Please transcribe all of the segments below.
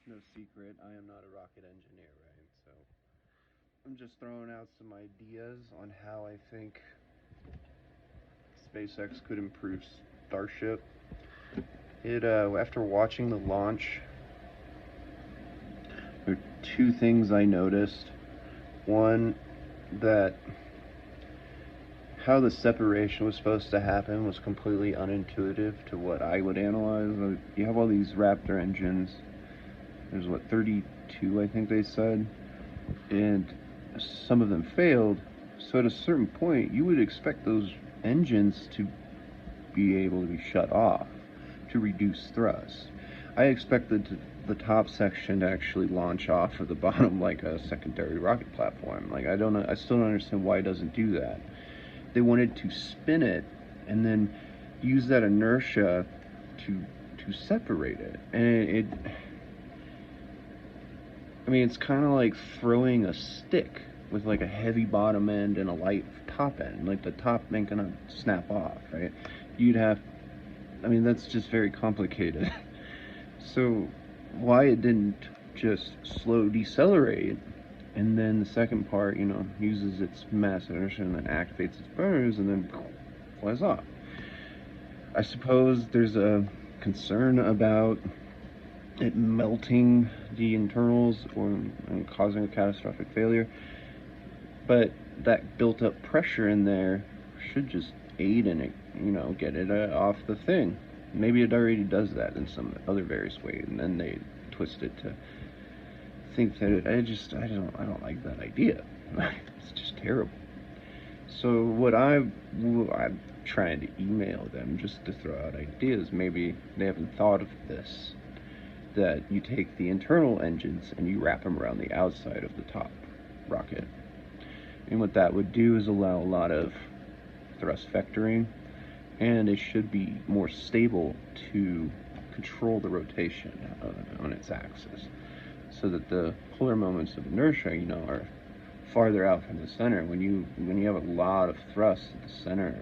no secret, I am not a rocket engineer, right? So I'm just throwing out some ideas on how I think SpaceX could improve Starship. After watching the launch, there are two things I noticed. One, that how the separation was supposed to happen was completely unintuitive to what I would analyze. You have all these Raptor engines. There's 32, I think they said, and some of them failed. So at a certain point, you would expect those engines to be able to be shut off to reduce thrust. I expected the top section to actually launch off of the bottom like a secondary rocket platform. Like, I still don't understand why it doesn't do that. They wanted to spin it and then use that inertia to separate it, and it's kind of like throwing a stick with like a heavy bottom end and a light top end. Like, the top ain't gonna snap off, right? That's just very complicated. So why it didn't just slow decelerate, and then the second part, uses its mass inertia and then activates its burners and then flies off. I suppose there's a concern about it melting the internals and causing a catastrophic failure, but that built up pressure in there should just aid in it, get it off the thing. Maybe it already does that in some other various way, and then they twist it to think that I don't like that idea. It's just terrible. So I'm trying to email them just to throw out ideas. Maybe they haven't thought of this, that you take the internal engines and you wrap them around the outside of the top rocket. And what that would do is allow a lot of thrust vectoring, and it should be more stable to control the rotation on its axis, so that the polar moments of inertia, are farther out from the center. When you have a lot of thrust at the center,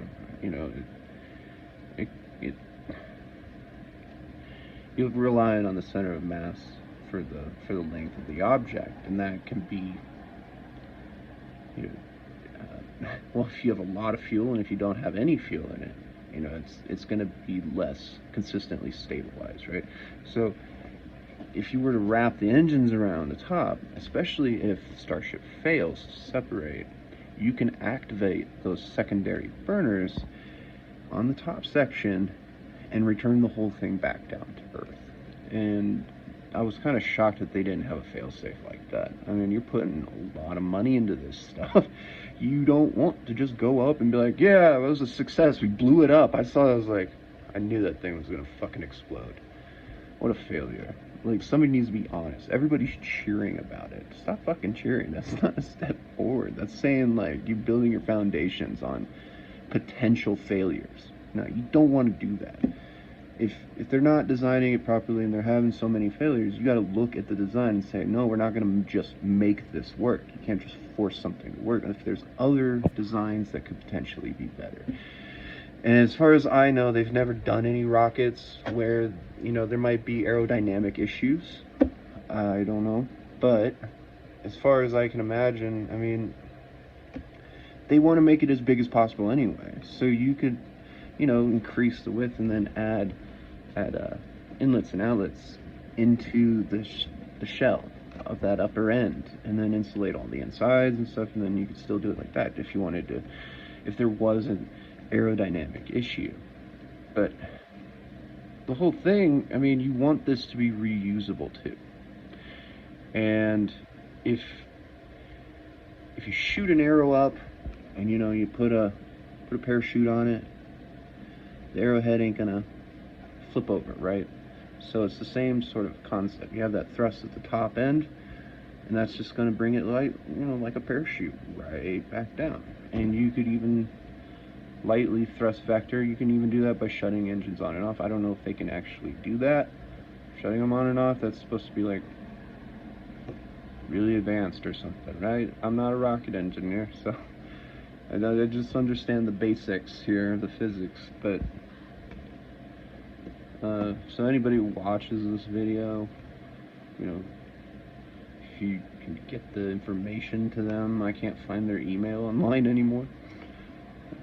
you're relying on the center of mass for the length of the object, and that can be, well, if you have a lot of fuel and if you don't have any fuel in it, it's going to be less consistently stabilized, right? So if you were to wrap the engines around the top, especially if Starship fails to separate, you can activate those secondary burners on the top section and return the whole thing back down to Earth. And I was kind of shocked that they didn't have a failsafe like that. You're putting a lot of money into this stuff. You don't want to just go up and be like, yeah, it was a success, we blew it up. I was like, I knew that thing was gonna fucking explode. What a failure. Like, somebody needs to be honest. Everybody's cheering about it. Stop fucking cheering. That's not a step forward. That's saying, like, you're building your foundations on potential failures. No, you don't want to do that. If they're not designing it properly and they're having so many failures, you got to look at the design and say, no, we're not going to just make this work. You can't just force something to work. If there's other designs that could potentially be better. And as far as I know, they've never done any rockets where, there might be aerodynamic issues. I don't know. But as far as I can imagine, they want to make it as big as possible anyway. So you could, increase the width and then add inlets and outlets into the shell of that upper end, and then insulate all the insides and stuff, and then you could still do it like that if you wanted to, if there was an aerodynamic issue. But the whole thing, you want this to be reusable too. And if you shoot an arrow up and you put a parachute on it, the arrowhead ain't gonna flip over, right? So it's the same sort of concept. You have that thrust at the top end, and that's just gonna bring it like a parachute right back down. And you could even lightly thrust vector. You can even do that by shutting engines on and off. I don't know if they can actually do that. Shutting them on and off, that's supposed to be like really advanced or something, right? I'm not a rocket engineer, so I just understand the basics here, the physics. But so anybody who watches this video, you know, if you can get the information to them. I can't find their email online anymore.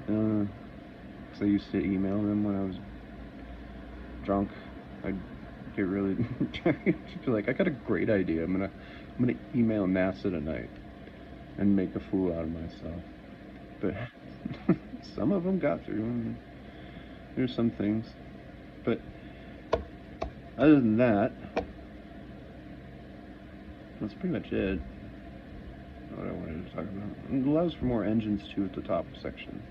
'Cause I used to email them when I was drunk. I'd get really feel like I got a great idea. I'm gonna email NASA tonight and make a fool out of myself. But some of them got through. And there's some things, but other than that, that's pretty much it. What I wanted to talk about. It allows for more engines too at the top section.